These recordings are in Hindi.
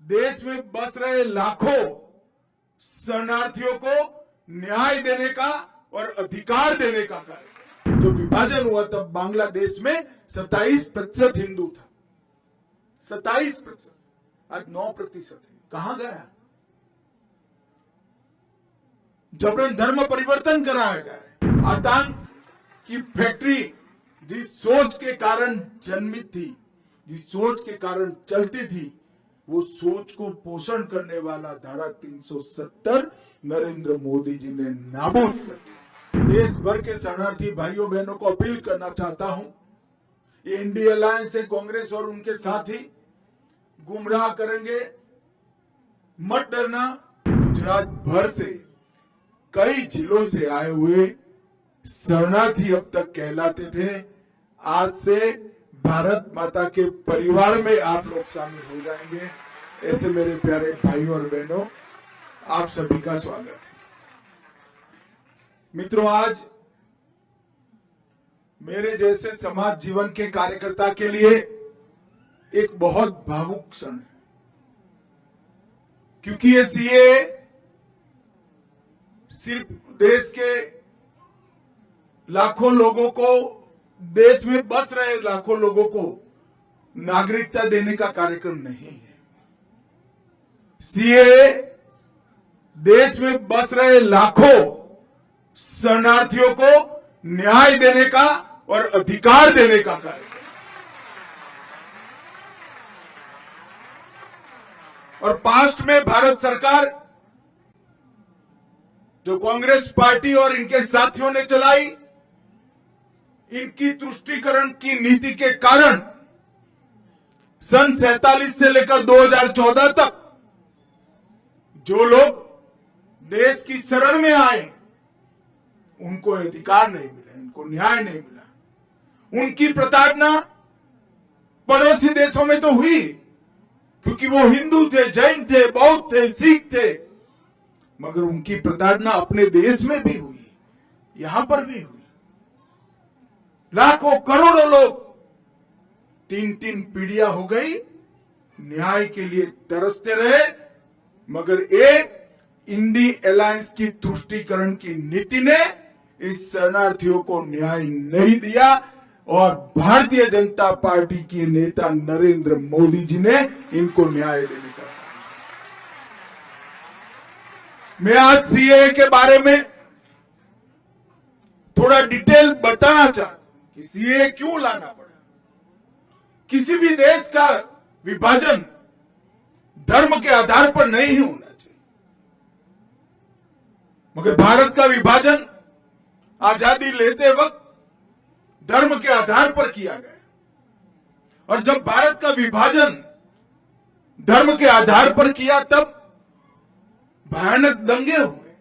देश में बस रहे लाखों शरणार्थियों को न्याय देने का और अधिकार देने का कार्य। जो विभाजन हुआ तब बांग्लादेश में 27% हिंदू था, 27%, आज 9% है। कहां गया? जबरन धर्म परिवर्तन कराया गया है। आतंक की फैक्ट्री जिस सोच के कारण जन्मित थी, जिस सोच के कारण चलती थी, वो सोच को पोषण करने वाला धारा 370 नरेंद्र मोदी जी ने नाबूद कर दिया। देश भर के शरणार्थी भाइयों बहनों को अपील करना चाहता हूं, ये इंडिया अलायंस है, कांग्रेस और उनके साथी गुमराह करेंगे, मत डरना। गुजरात भर से कई जिलों से आए हुए शरणार्थी अब तक कहलाते थे, आज से भारत माता के परिवार में आप लोग शामिल हो जाएंगे। ऐसे मेरे प्यारे भाइयों और बहनों, आप सभी का स्वागत है। मित्रों, आज मेरे जैसे समाज जीवन के कार्यकर्ता के लिए एक बहुत भावुक क्षण है, क्योंकि ये सीए सिर्फ देश के लाखों लोगों को, देश में बस रहे लाखों लोगों को नागरिकता देने का कार्यक्रम नहीं है। सीए देश में बस रहे लाखों शरणार्थियों को न्याय देने का और अधिकार देने का कार्यक्रम। और पास्ट में भारत सरकार, जो कांग्रेस पार्टी और इनके साथियों ने चलाई, इनकी तुष्टीकरण की नीति के कारण सन 47 से लेकर 2014 तक जो लोग देश की शरण में आए, उनको अधिकार नहीं मिला, उनको न्याय नहीं मिला। उनकी प्रताड़ना पड़ोसी देशों में तो हुई, क्योंकि वो हिंदू थे, जैन थे, बौद्ध थे, सिख थे, मगर उनकी प्रताड़ना अपने देश में भी हुई, यहां पर भी हुई। लाखों करोड़ों लोग, 3-3 पीढ़ियां हो गई, न्याय के लिए तरसते रहे, मगर एक इंडी अलायंस की तुष्टीकरण की नीति ने इस शरणार्थियों को न्याय नहीं दिया। और भारतीय जनता पार्टी के नेता नरेंद्र मोदी जी ने इनको न्याय देने का। मैं आज सीए के बारे में थोड़ा डिटेल बताना चाहता हूं कि सीए क्यों लाना पड़ा। किसी भी देश का विभाजन धर्म के आधार पर नहीं होना चाहिए, मगर भारत का विभाजन आजादी लेते वक्त धर्म के आधार पर किया गया। और जब भारत का विभाजन धर्म के आधार पर किया, तब भयानक दंगे हुए,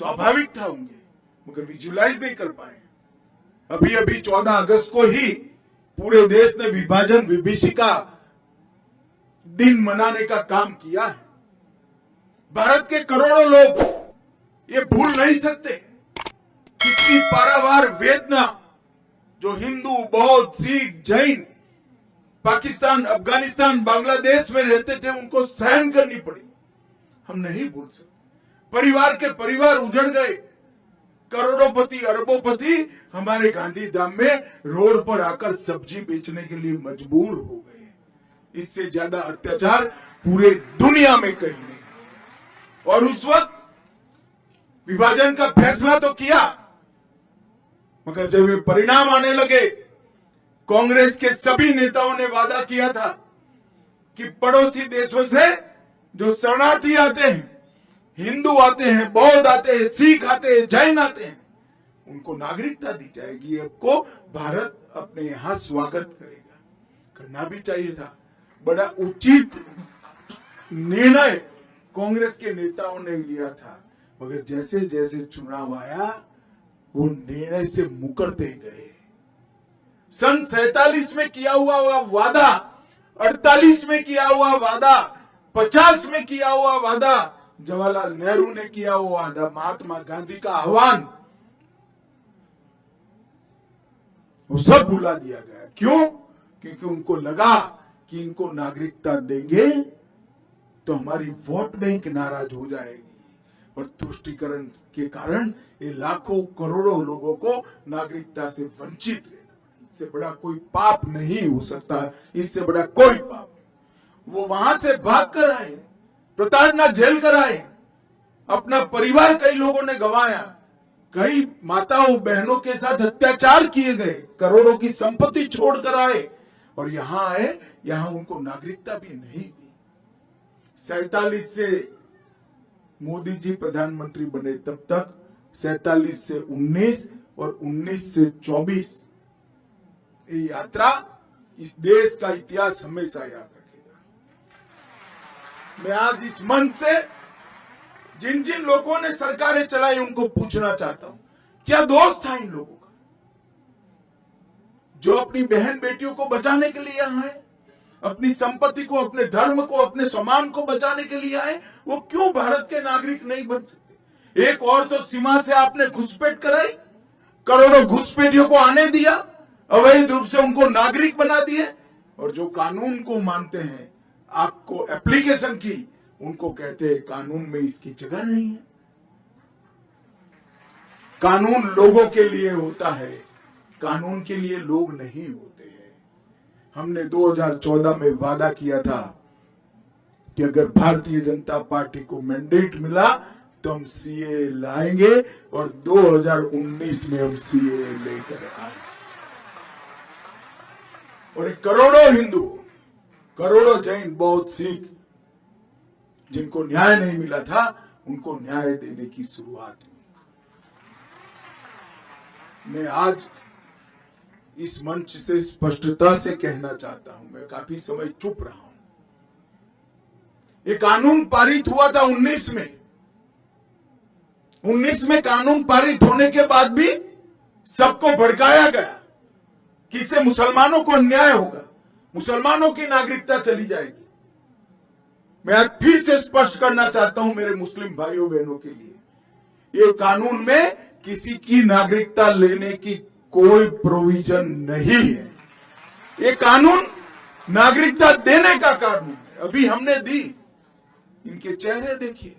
स्वाभाविक था होंगे, मगर विजुलाइज नहीं कर पाए। अभी अभी 14 अगस्त को ही पूरे देश ने विभाजन विभीषिका दिन मनाने का काम किया है। भारत के करोड़ों लोग ये भूल नहीं सकते कितनी पारावार वेदना जो हिंदू, बौद्ध, सिख, जैन पाकिस्तान, अफगानिस्तान, बांग्लादेश में रहते थे, उनको सहन करनी पड़ी। हम नहीं भूल सकते। परिवार के परिवार उजड़ गए, करोड़ोंपति, अरबोंपति हमारे गांधी धाम में रोड पर आकर सब्जी बेचने के लिए मजबूर हो गए। इससे ज्यादा अत्याचार पूरे दुनिया में कहीं नहीं। और उस वक्त विभाजन का फैसला तो किया, मगर जब ये परिणाम आने लगे, कांग्रेस के सभी नेताओं ने वादा किया था कि पड़ोसी देशों से जो शरणार्थी आते हैं, हिंदू आते हैं, बौद्ध आते हैं, सिख आते हैं, जैन आते हैं, उनको नागरिकता दी जाएगी। आपको भारत अपने यहां स्वागत करेगा। करना भी चाहिए था। बड़ा उचित निर्णय कांग्रेस के नेताओं ने लिया था, मगर जैसे जैसे चुनाव आया, वो निर्णय से मुकरते गए। सन 47 में किया हुआ वादा, 48 में किया हुआ वादा, 50 में किया हुआ वादा, जवाहरलाल नेहरू ने किया हुआ वादा, महात्मा गांधी का आह्वान, वो सब भुला दिया गया। क्यों? क्योंकि उनको लगा कि इनको नागरिकता देंगे तो हमारी वोट बैंक नाराज हो जाएगी और तुष्टीकरण के कारण ये लाखों करोड़ों लोगों को नागरिकता से वंचित रहना। इससे बड़ा कोई पाप नहीं हो सकता, इससे बड़ा कोई पाप नहीं। वो वहां से भाग कर आए, प्रताड़ना झेल कर आए, अपना परिवार कई लोगों ने गंवाया, कई माताओं बहनों के साथ अत्याचार किए गए, करोड़ों की संपत्ति छोड़कर आए और यहां आए, यहां उनको नागरिकता भी नहीं दी। 47 से मोदी जी प्रधानमंत्री बने तब तक 47 से 19 और 19 से 24 ये यात्रा इस देश का इतिहास हमेशा याद रखेगा। मैं आज इस मंच से जिन जिन लोगों ने सरकारें चलाई उनको पूछना चाहता हूं, क्या दोष था इन लोगों का जो अपनी बहन बेटियों को बचाने के लिए यहां है, अपनी संपत्ति को, अपने धर्म को, अपने सम्मान को बचाने के लिए आए? वो क्यों भारत के नागरिक नहीं बन सकते? एक और तो सीमा से आपने घुसपैठ कराई, करोड़ों घुसपैठियों को आने दिया, अवैध रूप से उनको नागरिक बना दिए और जो कानून को मानते हैं, आपको एप्लीकेशन की, उनको कहते हैं कानून में इसकी जगह नहीं है। कानून लोगों के लिए होता है, कानून के लिए लोग नहीं होते हैं। हमने 2014 में वादा किया था कि अगर भारतीय जनता पार्टी को मैंडेट मिला तो हम सीए लाएंगे और 2019 में हम सीए लेकर आए। और करोड़ों हिंदू, करोड़ों जैन, बौद्ध, सिख जिनको न्याय नहीं मिला था, उनको न्याय देने की शुरुआत हुई। मैं आज इस मंच से स्पष्टता से कहना चाहता हूं, मैं काफी समय चुप रहा हूं। ये कानून पारित हुआ था 19 में। 19 में कानून पारित होने के बाद भी सबको भड़काया गया कि इससे मुसलमानों को अन्याय होगा, मुसलमानों की नागरिकता चली जाएगी। मैं आज फिर से स्पष्ट करना चाहता हूं मेरे मुस्लिम भाइयों बहनों के लिए, ये कानून में किसी की नागरिकता लेने की कोई प्रोविजन नहीं है। ये कानून नागरिकता देने का कानून है। अभी हमने दी, इनके चेहरे देखिए,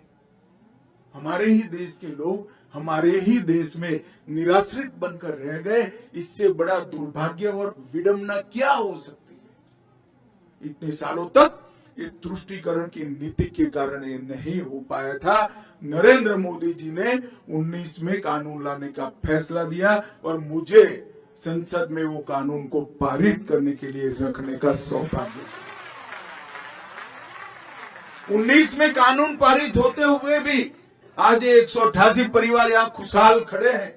हमारे ही देश के लोग हमारे ही देश में निराश्रित बनकर रह गए। इससे बड़ा दुर्भाग्य और विडंबना क्या हो सकती है? इतने सालों तक ये तुष्टीकरण की नीति के कारण ये नहीं हो पाया था। नरेंद्र मोदी जी ने 19 में कानून लाने का फैसला दिया और मुझे संसद में वो कानून को पारित करने के लिए रखने का सौभाग्य। 19 में कानून पारित होते हुए भी आज 188 परिवार यहां खुशहाल खड़े हैं।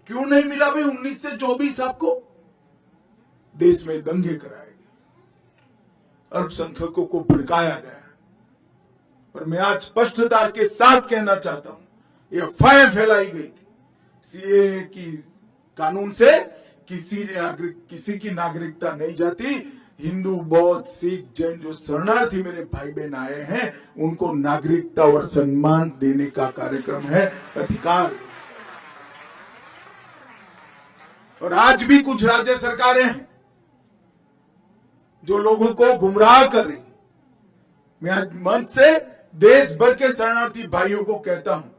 क्यों नहीं मिला भाई 19 से 24? आपको देश में दंगे कराए, अल्पसंख्यकों को भड़काया गया। और मैं आज स्पष्टता के साथ कहना चाहता हूं, ये अफवाहें फैलाई गई थी सीए की कानून से किसी की नागरिकता नहीं जाती। हिंदू, बौद्ध, सिख, जैन जो शरणार्थी मेरे भाई बहन आए हैं, उनको नागरिकता और सम्मान देने का कार्यक्रम है, अधिकार। और आज भी कुछ राज्य सरकारें हैं जो लोगों को गुमराह कर रही। मैं आज मंच से देश भर के शरणार्थी भाइयों को कहता हूं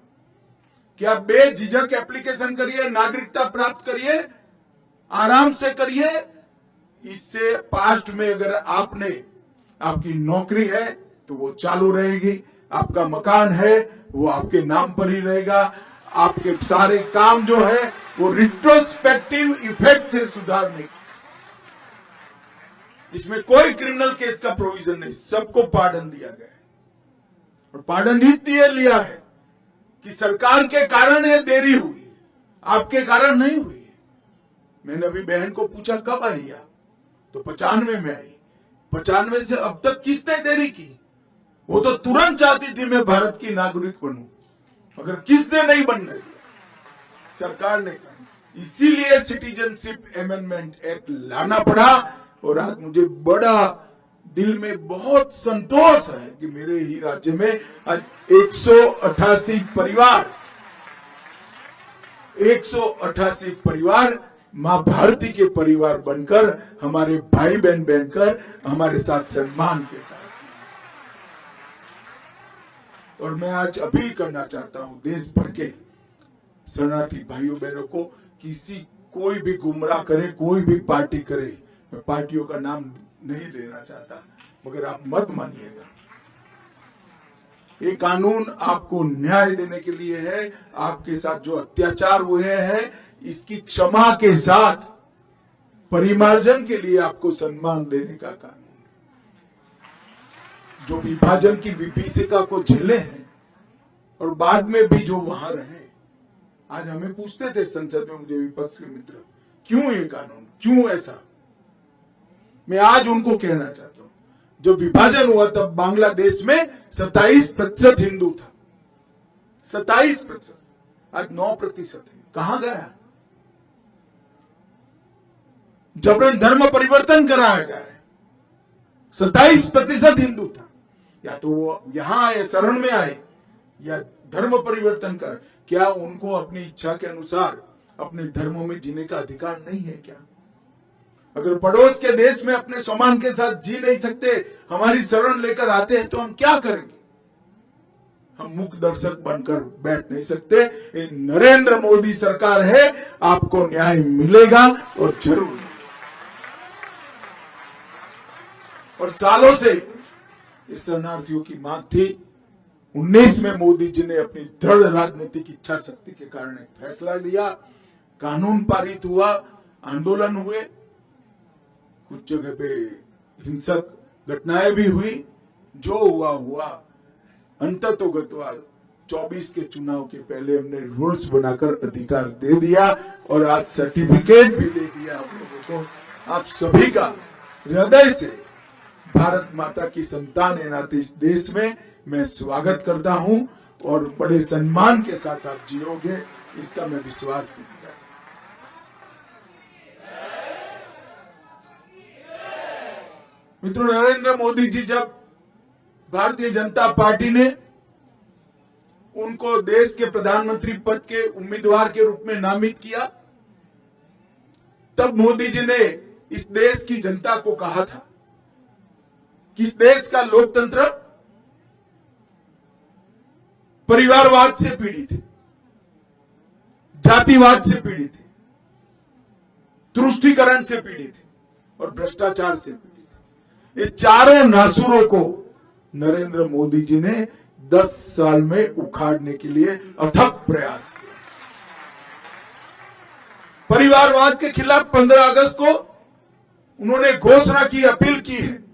कि आप बेझिझक एप्लीकेशन करिए, नागरिकता प्राप्त करिए, आराम से करिए। इससे पास्ट में अगर आपकी नौकरी है तो वो चालू रहेगी, आपका मकान है वो आपके नाम पर ही रहेगा, आपके सारे काम जो है वो रिट्रोस्पेक्टिव इफेक्ट से सुधारने की। इसमें कोई क्रिमिनल केस का प्रोविजन नहीं, सबको पार्डन दिया गया है। और पार्डन इसलिए लिया है कि सरकार के कारण ये देरी हुई, आपके कारण नहीं हुई। मैंने अभी बहन को पूछा कब आई आप, तो 95 में आई। 95 से अब तक किसने देरी की? वो तो तुरंत चाहती थी मैं भारत की नागरिक बनूं, मगर किसने नहीं बनने दिया? सरकार ने कहा। इसीलिए सिटीजनशिप अमेंडमेंट एक्ट लाना पड़ा। और आज मुझे बड़ा दिल में बहुत संतोष है कि मेरे ही राज्य में आज 188 परिवार मां भारती के परिवार बनकर, हमारे भाई बहन बनकर, हमारे साथ सम्मान के साथ। और मैं आज अपील करना चाहता हूं देश भर के शरणार्थी भाइयों बहनों को, कोई भी गुमराह करे, कोई भी पार्टी करे, मैं पार्टियों का नाम नहीं लेना चाहता, मगर आप मत मानिएगा। ये कानून आपको न्याय देने के लिए है। आपके साथ जो अत्याचार हुए हैं, इसकी क्षमा के साथ परिमार्जन के लिए आपको सम्मान देने का कानून। जो विभाजन की विभीषिका को झेले हैं और बाद में भी जो वहां रहे, आज हमें पूछते थे संसद में मुझे विपक्ष के मित्र, क्यों ये कानून, क्यों ऐसा? मैं आज उनको कहना चाहता हूं, जब विभाजन हुआ तब बांग्लादेश में 27% हिंदू था, 27%, आज 9% है। कहां गया? जबरन धर्म परिवर्तन कराया गया है। 27% हिंदू था, या तो वो यहां आए, शरण में आए, या धर्म परिवर्तन कर। क्या उनको अपनी इच्छा के अनुसार अपने धर्म में जीने का अधिकार नहीं है क्या? अगर पड़ोस के देश में अपने सम्मान के साथ जी नहीं सकते, हमारी शरण लेकर आते हैं, तो हम क्या करेंगे? हम मूक दर्शक बनकर बैठ नहीं सकते। ये नरेंद्र मोदी सरकार है, आपको न्याय मिलेगा और जरूर। और सालों से इस शरणार्थियों की मांग थी। 19 में मोदी जी ने अपनी दृढ़ राजनीतिक इच्छा शक्ति के कारण एक फैसला लिया, कानून पारित हुआ, आंदोलन हुए, कुछ जगह पे हिंसक घटनाएं भी हुई। जो हुआ हुआ, अंततोगत्वा 24 के चुनाव के पहले हमने रूल्स बनाकर अधिकार दे दिया और आज सर्टिफिकेट भी दे दिया आप लोगों को। आप सभी का हृदय से भारत माता की संतान है नाते इस देश में मैं स्वागत करता हूं और बड़े सम्मान के साथ आप जियोगे, इसका मैं विश्वास भी करता हूं। मित्रों, नरेंद्र मोदी जी जब भारतीय जनता पार्टी ने उनको देश के प्रधानमंत्री पद के उम्मीदवार के रूप में नामित किया, तब मोदी जी ने इस देश की जनता को कहा था कि इस देश का लोकतंत्र परिवारवाद से पीड़ित है, जातिवाद से पीड़ित है, तुष्टीकरण से पीड़ित है और भ्रष्टाचार से पीड़ित है। ये चारों नासुरों को नरेंद्र मोदी जी ने 10 साल में उखाड़ने के लिए अथक प्रयास किया। परिवारवाद के खिलाफ 15 अगस्त को उन्होंने घोषणा की, अपील की है।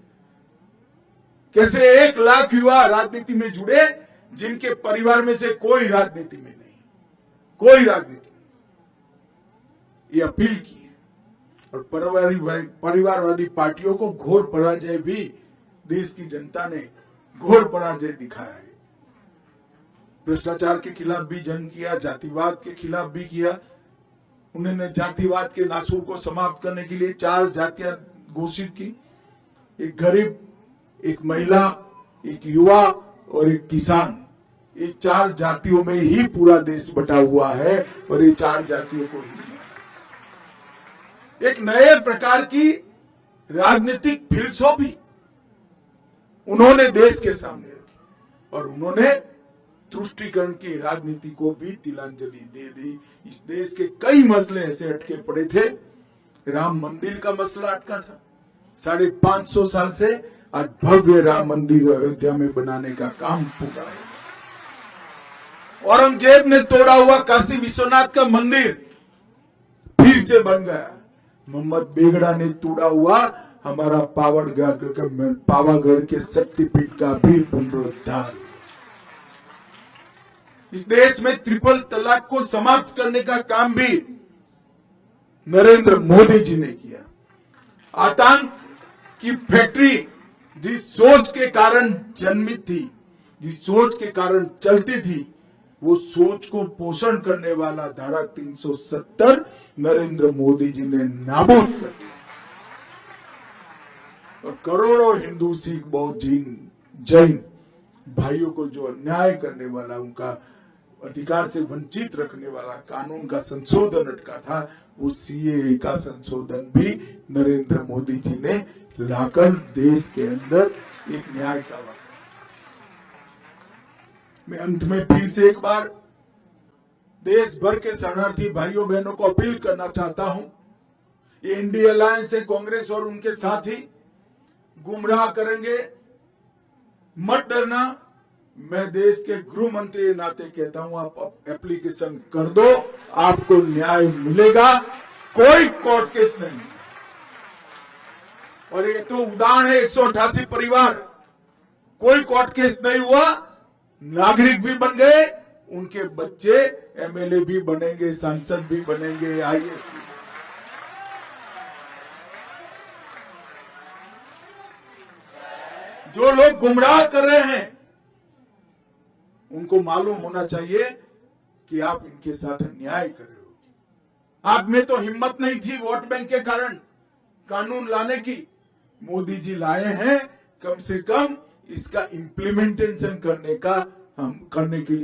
कैसे 1 लाख युवा राजनीति में जुड़े जिनके परिवार में से कोई राजनीति में नहीं, कोई राजनीति, ये अपील की है। और परिवारवादी पार्टियों को घोर पराजय भी देश की जनता ने घोर पराजय दिखाया है। भ्रष्टाचार के खिलाफ भी जंग किया, जातिवाद के खिलाफ भी किया। उन्होंने जातिवाद के नासूर को समाप्त करने के लिए 4 जातियां घोषित की, एक गरीब, एक महिला, एक युवा और एक किसान। ये 4 जातियों में ही पूरा देश बटा हुआ है और ये 4 जातियों को ही एक नए प्रकार की राजनीतिक फिलसफी उन्होंने देश के सामने रखी और उन्होंने तुष्टीकरण की राजनीति को भी तिलांजलि दे दी। इस देश के कई मसले ऐसे अटके पड़े थे। राम मंदिर का मसला अटका था 550 साल से, आज भव्य राम मंदिर अयोध्या में बनाने का काम पूरा है। औरंगजेब ने तोड़ा हुआ काशी विश्वनाथ का मंदिर फिर से बन गया। मोहम्मद बेगड़ा ने तोड़ा हुआ हमारा पावागढ़ के शक्तिपीठ का भी पुनरुद्धार। इस देश में ट्रिपल तलाक को समाप्त करने का काम भी नरेंद्र मोदी जी ने किया। आतंक की फैक्ट्री जिस सोच के कारण जन्मित थी, जिस सोच के कारण चलती थी, वो सोच को पोषण करने वाला धारा 370 नरेंद्र मोदी जी ने नाबूद कर दिया और करोड़ों हिंदू, सिख, बौद्ध, जैन भाइयों को जो अन्याय करने वाला, उनका अधिकार से वंचित रखने वाला कानून का संशोधन अटका था, वो सीएए का संशोधन भी नरेंद्र मोदी जी ने लाकर देश के अंदर एक न्याय का वादा। मैं अंत में फिर से एक बार देश भर के शरणार्थी भाइयों बहनों को अपील करना चाहता हूं, ये इंडिया अलायंस से कांग्रेस और उनके साथी गुमराह करेंगे, मत डरना। मैं देश के गृह मंत्री के नाते कहता हूं, आप एप्लीकेशन कर दो, आपको न्याय मिलेगा, कोई कोर्ट केस नहीं। और ये तो उदाहरण है, 188 परिवार, कोई कोर्ट केस नहीं हुआ, नागरिक भी बन गए, उनके बच्चे एमएलए भी बनेंगे, सांसद भी बनेंगे, आईएएस भी। जो लोग गुमराह कर रहे हैं उनको मालूम होना चाहिए कि आप इनके साथ अन्याय कर रहे हो। आप में तो हिम्मत नहीं थी वोट बैंक के कारण कानून लाने की, मोदी जी लाए हैं, कम से कम इसका इम्प्लीमेंटेशन करने के लिए